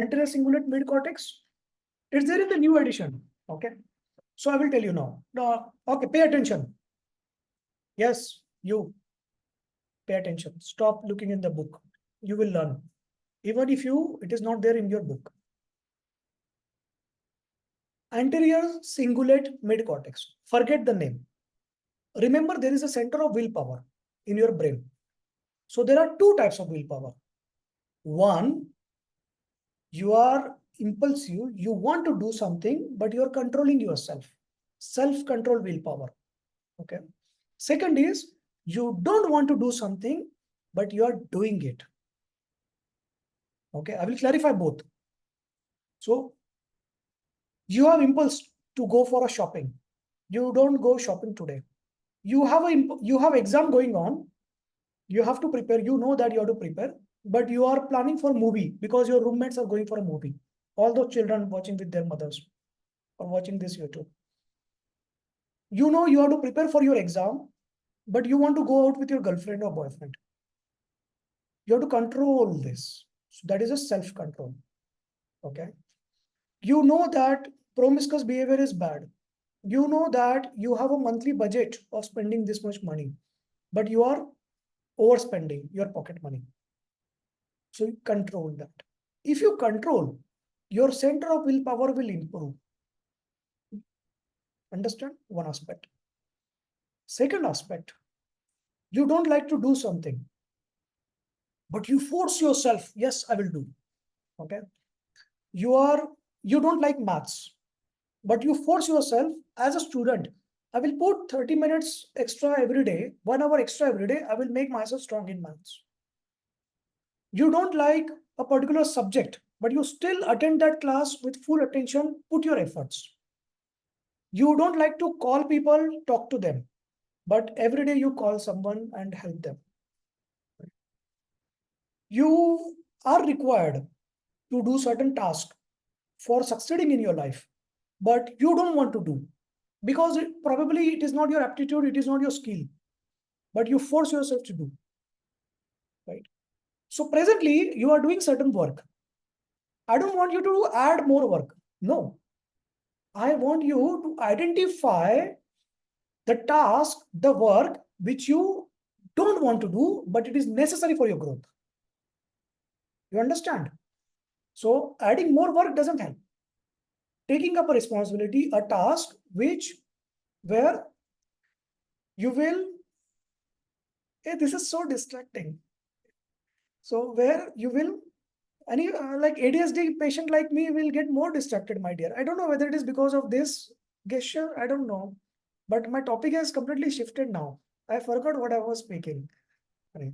anterior cingulate mid cortex? It's there in the new edition. Okay. So I will tell you now. Okay, pay attention. Yes, you pay attention. Stop looking in the book. You will learn. Even if it is not there in your book. Anterior cingulate mid cortex. Forget the name. Remember, there is a center of willpower in your brain. So there are two types of willpower. One, you are impulsive, you want to do something, but you are controlling yourself. Self-control willpower. Okay. Second is, you don't want to do something, but you are doing it. Okay, I will clarify both. So, you have impulse to go for a shopping. You don't go shopping today. You have exam going on. You have to prepare. You know that you have to prepare, but you are planning for a movie because your roommates are going for a movie. All those children watching with their mothers or watching this YouTube. You know you have to prepare for your exam, but you want to go out with your girlfriend or boyfriend. You have to control this. So that is a self-control. Okay. You know that promiscuous behavior is bad. You know that you have a monthly budget of spending this much money, but you are overspending your pocket money. So you control that. If you control, your center of willpower will improve. Understand? One aspect. Second aspect, you don't like to do something, but you force yourself, yes, I will do. Okay. You don't like maths, but you force yourself as a student. I will put 30 minutes extra every day, 1 hour extra every day. I will make myself strong in maths. You don't like a particular subject, but you still attend that class with full attention, put your efforts. You don't like to call people, talk to them, but every day you call someone and help them. You are required to do certain tasks for succeeding in your life, but you don't want to do because probably it is not your aptitude, it is not your skill, but you force yourself to do. Right? So presently you are doing certain work. I don't want you to add more work. No. I want you to identify the task, the work which you don't want to do, but it is necessary for your growth. You understand? So adding more work doesn't help. Taking up a responsibility, a task where you will, hey, this is so distracting. So where you will, like ADHD patient like me will get more distracted, my dear. I don't know whether it is because of this gesture. I don't know. But my topic has completely shifted now. I forgot what I was speaking. Right.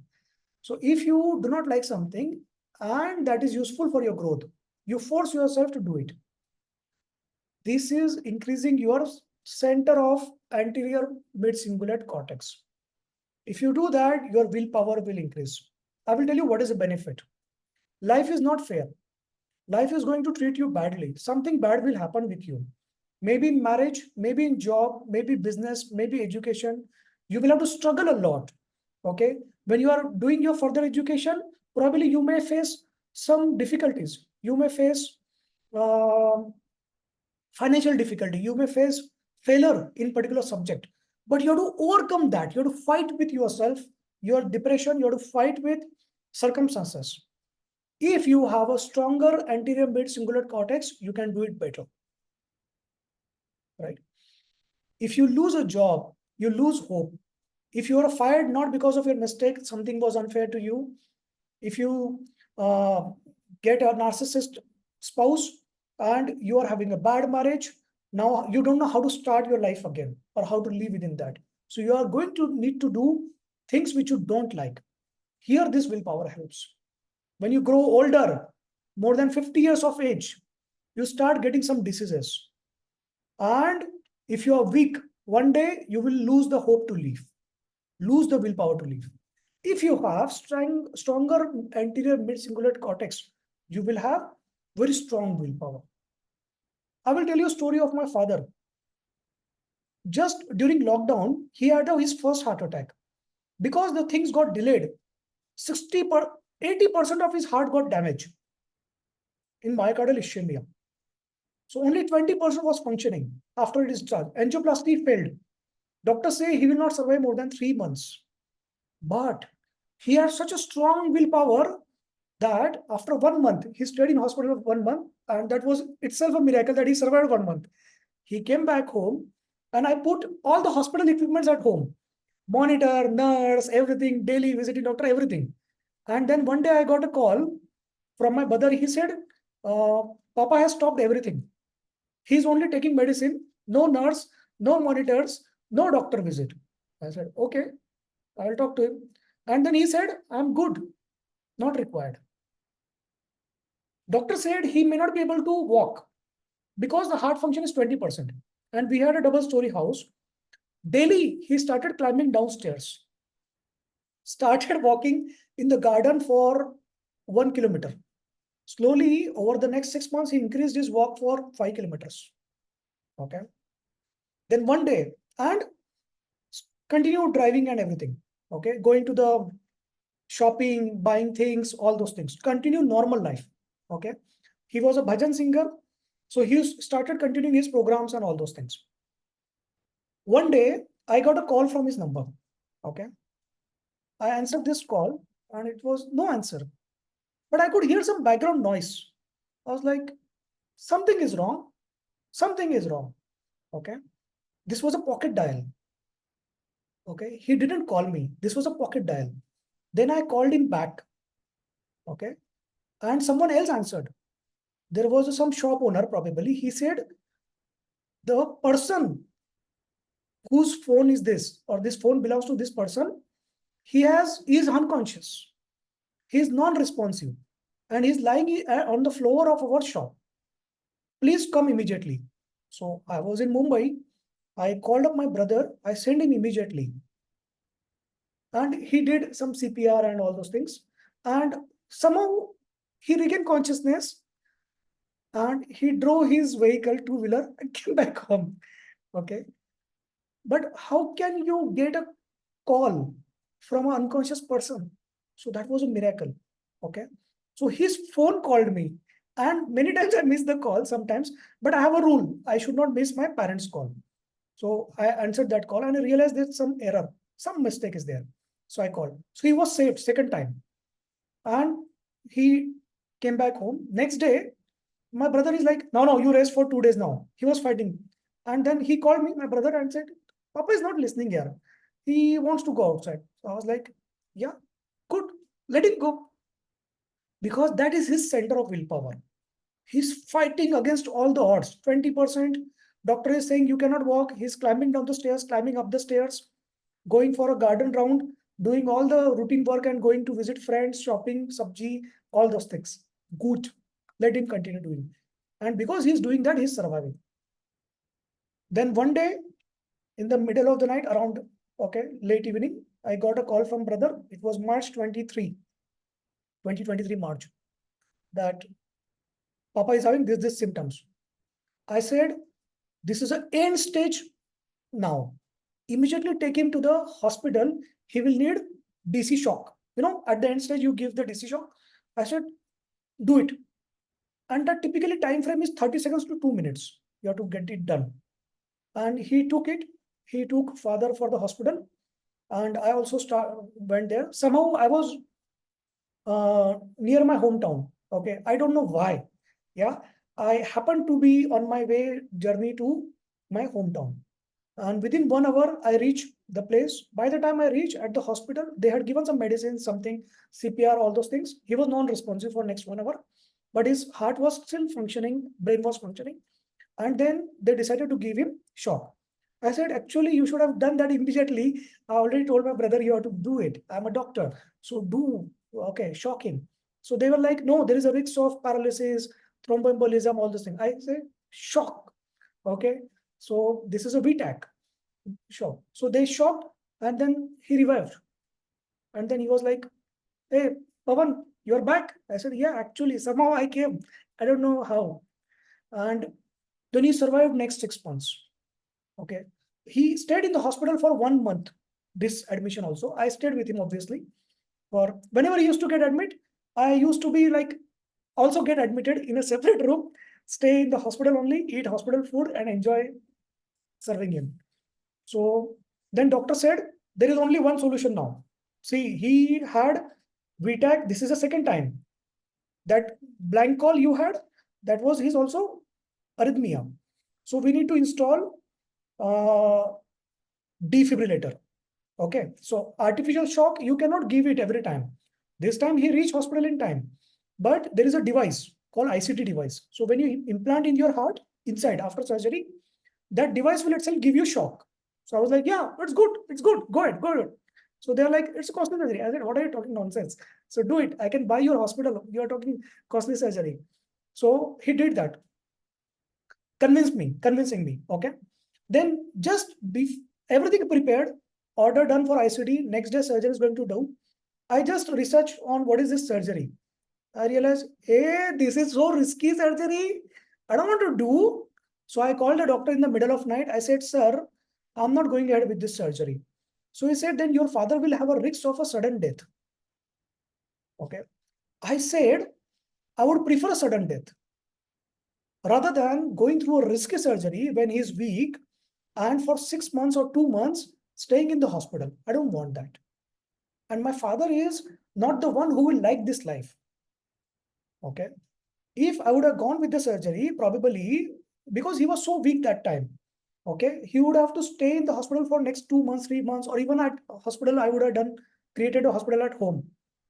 So if you do not like something and that is useful for your growth, you force yourself to do it. This is increasing your center of anterior mid-cingulate cortex. If you do that, your willpower will increase. I will tell you what is the benefit. Life is not fair. Life is going to treat you badly. Something bad will happen with you. Maybe in marriage, maybe in job, maybe business, maybe education. You will have to struggle a lot. Okay. When you are doing your further education, probably you may face some difficulties. You may face financial difficulty. You may face failure in particular subject. But you have to overcome that. You have to fight with yourself, your depression. You have to fight with circumstances. If you have a stronger anterior mid-cingulate cortex, you can do it better. Right? If you lose a job, you lose hope. If you are fired not because of your mistake, something was unfair to you. If you get a narcissist spouse and you are having a bad marriage, now you don't know how to start your life again or how to live within that. So you are going to need to do things which you don't like. Here, this willpower helps. When you grow older, more than 50 years of age, you start getting some diseases. And if you are weak, one day you will lose the hope to live, lose the willpower to live. If you have stronger anterior mid-cingulate cortex, you will have very strong willpower. I will tell you a story of my father. Just during lockdown, he had his first heart attack. Because the things got delayed, 80% of his heart got damaged. in myocardial ischemia. So only 20% was functioning after discharge. Angioplasty failed. Doctors say he will not survive more than 3 months. But he had such a strong willpower that after 1 month, he stayed in hospital for 1 month, and that was itself a miracle that he survived 1 month. He came back home, and I put all the hospital equipments at home, monitor, nurse, everything, daily visiting doctor, everything. And then one day I got a call from my brother. He said, Papa has stopped everything. He's only taking medicine, no nurse, no monitors, no doctor visit. I said, okay, I'll talk to him. And then he said, I'm good, not required. Doctor said he may not be able to walk because the heart function is 20%. And we had a double-story house. Daily, he started climbing downstairs, started walking in the garden for 1 kilometer. Slowly, over the next 6 months, he increased his walk for 5 kilometers. Okay. Then one day, and continued driving and everything. Okay. Going to the shopping, buying things, all those things. Continue normal life. Okay. He was a bhajan singer. So he started continuing his programs and all those things. One day, I got a call from his number. Okay. I answered this call and it was no answer. But I could hear some background noise. I was like, something is wrong. Something is wrong. Okay. This was a pocket dial. Okay. He didn't call me. This was a pocket dial. Then I called him back. Okay. And someone else answered. There was some shop owner probably. He said, the person whose phone is this, or this phone belongs to this person, he is unconscious. He is non-responsive. And he's lying on the floor of our shop. Please come immediately. So I was in Mumbai. I called up my brother. I sent him immediately. And he did some CPR and all those things. And somehow he regained consciousness and he drove his vehicle, two-wheeler, and came back home. Okay. But how can you get a call from an unconscious person? So that was a miracle. Okay. So his phone called me. And many times I miss the call sometimes, but I have a rule. I should not miss my parents' call. So I answered that call and I realized there's some error, some mistake is there. So I called. So he was saved second time. And he came back home. Next day, my brother is like, no, you rest for 2 days now. He was fighting. And then he called me, my brother, and said, Papa is not listening here. He wants to go outside. So I was like, yeah, good. Let him go. Because that is his center of willpower. He's fighting against all the odds. 20%. Doctor is saying you cannot walk. He's climbing down the stairs, climbing up the stairs, going for a garden round, doing all the routine work and going to visit friends, shopping, sabji, all those things. Good. Let him continue doing. And because he's doing that, he's surviving. Then one day, in the middle of the night, around late evening, I got a call from brother. It was March 2023 March, that Papa is having this symptoms. I said, this is an end stage now. Immediately take him to the hospital. He will need DC shock. At the end stage, you give the DC shock. I said, do it. And the typically time frame is 30 seconds to 2 minutes. You have to get it done. And he took it. He took father for the hospital. And I also went there. Somehow I was near my hometown. Okay. I don't know why. Yeah. I happened to be on my way journey to my hometown. And within 1 hour, I reached the place. By the time I reached at the hospital, they had given some medicine, something, CPR, all those things. He was non-responsive for next 1 hour, but his heart was still functioning, brain was functioning. And then they decided to give him shock. I said, actually, you should have done that immediately. I already told my brother, you have to do it. I'm a doctor. So do, shock him. So they were like, no, there is a risk of paralysis, thromboembolism, all those things. I said, shock. Okay. So this is a VTAC shock. So they shocked and then he revived. And then he was like, hey, Pavan, you're back. I said, yeah, actually, somehow I came. I don't know how. And then he survived next 6 months. Okay. He stayed in the hospital for 1 month, this admission also. I stayed with him, obviously. For whenever he used to get admit, I used to be like also get admitted in a separate room, stay in the hospital only, eat hospital food, and enjoy serving him. So then doctor said, there is only one solution now. See, he had VTAC. This is the second time. That blank call you had, that was his also arrhythmia. So we need to install defibrillator. Okay. So artificial shock, you cannot give it every time. This time he reached hospital in time. But there is a device called ICT device. So when you implant in your heart inside after surgery, that device will itself give you shock. So I was like, yeah, it's good. It's good. Go ahead. Go ahead. So they're like, it's a costly surgery. I said, what are you talking nonsense? So do it. I can buy your hospital. You are talking costly surgery. So he did that. Convincing me. Okay. Then just be everything prepared, order done for ICD. Next day surgeon is going to do. I just research on what is this surgery. I realized, hey, this is so risky surgery. I don't want to do. So I called the doctor in the middle of night. I said, sir, I'm not going ahead with this surgery. So he said, then your father will have a risk of a sudden death. Okay. I said, I would prefer a sudden death rather than going through a risky surgery when he's weak and for 6 months or 2 months staying in the hospital. I don't want that. And my father is not the one who will like this life. Okay. If I would have gone with the surgery, probably because he was so weak that time, okay, he would have to stay in the hospital for next 2 months, 3 months, or even at hospital, I would have created a hospital at home.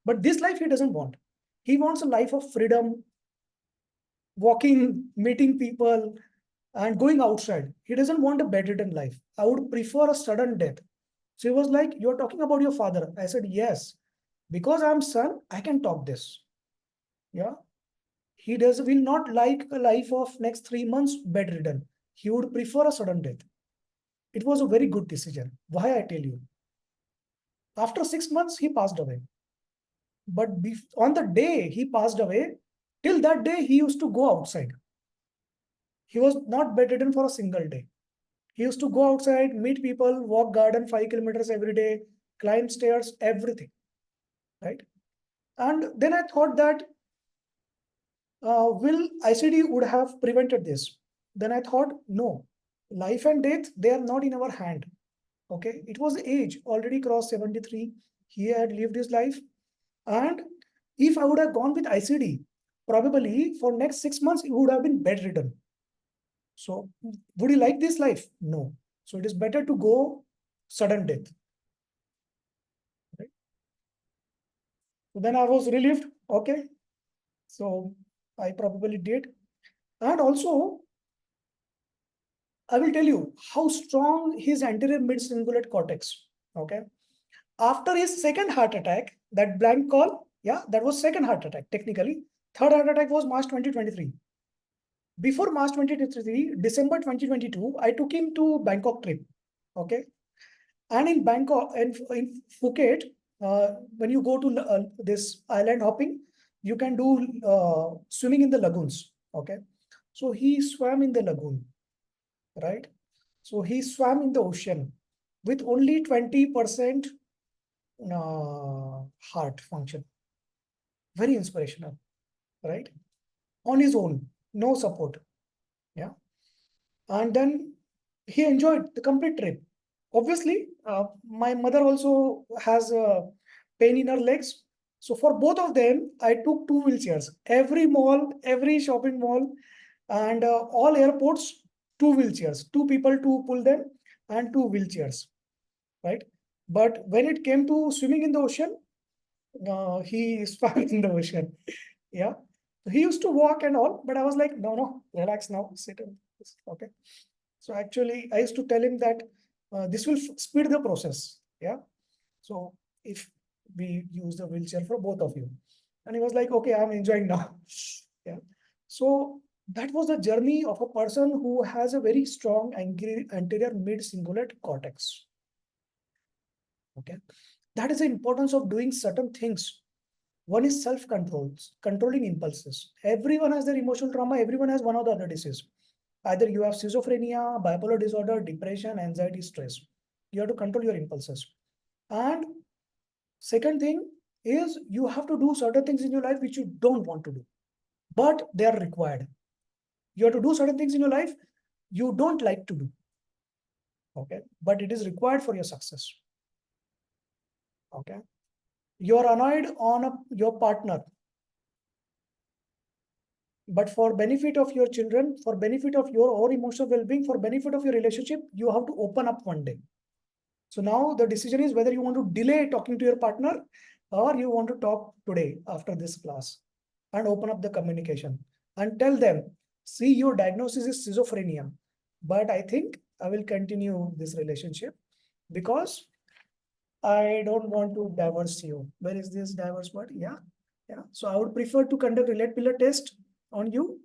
But this life he doesn't want. He wants a life of freedom, walking, meeting people, and going outside. He doesn't want a bedridden life. I would prefer a sudden death. So he was like, you're talking about your father. I said, yes, because I'm son, I can talk this. Yeah. He will not like a life of next 3 months bedridden. He would prefer a sudden death. It was a very good decision. Why I tell you? After 6 months, he passed away. But on the day he passed away, till that day, he used to go outside. He was not bedridden for a single day. He used to go outside, meet people, walk garden 5 kilometers every day, climb stairs, everything. Right? And then I thought that will ICD would have prevented this? Then I thought, no, life and death, they are not in our hand. Okay, it was age, already crossed 73. He had lived his life. And if I would have gone with ICD, probably for next 6 months, he would have been bedridden. So would he like this life? No. So it is better to go sudden death. Right? So then I was relieved. Okay. So I probably did. And also, I will tell you how strong his anterior mid-cingulate cortex. Okay. After his second heart attack, that blank call, yeah, that was second heart attack technically. Third heart attack was March 2023. Before March 2023, December 2022, I took him to Bangkok trip. Okay. And in Bangkok and in Phuket, when you go to this island hopping, you can do swimming in the lagoons. Okay. So he swam in the lagoon, right? So he swam in the ocean with only 20% heart function. Very inspirational, right? On his own, no support. Yeah. And then he enjoyed the complete trip. Obviously, my mother also has pain in her legs. So for both of them, I took two wheelchairs. Every mall, every shopping mall, and all airports, two wheelchairs. Two people to pull them, and two wheelchairs, right? But when it came to swimming in the ocean, he swam in the ocean. Yeah. He used to walk and all, but I was like, no, no, relax now, sit in. Okay. So actually, I used to tell him that this will speed the process. Yeah. So if we use the wheelchair for both of you, and he was like, okay, I'm enjoying now. Yeah. So that was the journey of a person who has a very strong anterior mid-cingulate cortex. Okay. That is the importance of doing certain things. One is self-control, controlling impulses. Everyone has their emotional trauma. Everyone has one or the other disease. Either you have schizophrenia, bipolar disorder, depression, anxiety, stress. You have to control your impulses. And second thing is you have to do certain things in your life which you don't want to do. but they are required. You have to do certain things in your life you don't like to do. Okay, but it is required for your success. Okay, you are annoyed on your partner, but for benefit of your children, for benefit of your own emotional well-being, for benefit of your relationship, you have to open up one day. So now the decision is whether you want to delay talking to your partner or you want to talk today after this class and open up the communication and tell them, see, your diagnosis is schizophrenia, but I think I will continue this relationship because I don't want to divorce you. Where is this divorce word? Yeah. Yeah. So I would prefer to conduct relate pillar test on you.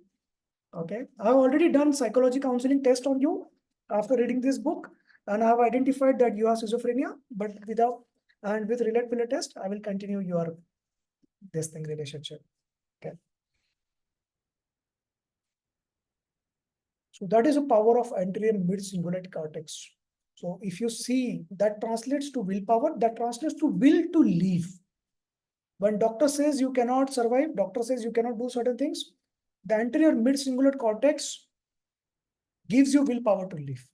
Okay. I've already done psychology counseling test on you after reading this book, and I have identified that you are schizophrenia, but without and with relate pillar test, I will continue your this thing relationship. Okay. So that is a power of anterior mid cingulate cortex. So if you see that translates to willpower, that translates to will to live. When doctor says you cannot survive, doctor says you cannot do certain things, the anterior mid cingulate cortex gives you willpower to live.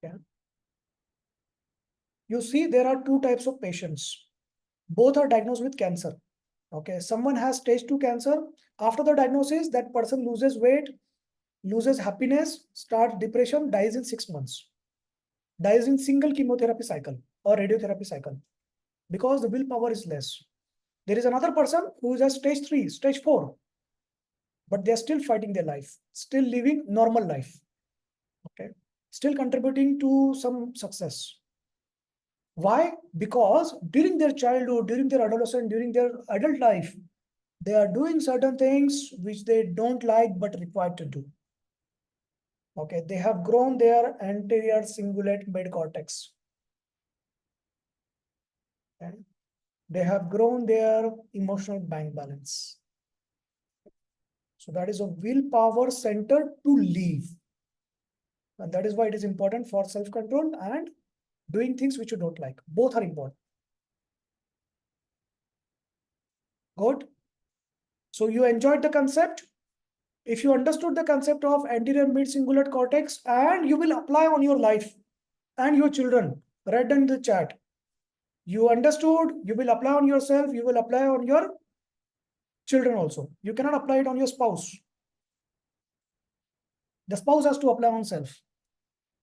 Yeah. You see, there are two types of patients. Both are diagnosed with cancer. Okay, someone has stage 2 cancer. After the diagnosis, that person loses weight, loses happiness, starts depression, dies in 6 months, dies in single chemotherapy cycle or radiotherapy cycle because the willpower is less. There is another person who is at stage 3, stage 4, but they are still fighting their life, still living normal life. Okay, still contributing to some success. Why? Because during their childhood, during their adolescence, during their adult life, they are doing certain things which they don't like but required to do. Okay, they have grown their anterior cingulate mid-cortex. Okay. They have grown their emotional bank balance. So that is a willpower center to live. And that is why it is important for self-control and doing things which you don't like. Both are important. Good. So you enjoyed the concept. If you understood the concept of anterior mid-cingulate cortex and you will apply on your life and your children, read in the chat. You understood, you will apply on yourself, you will apply on your children also. You cannot apply it on your spouse. The spouse has to apply on self.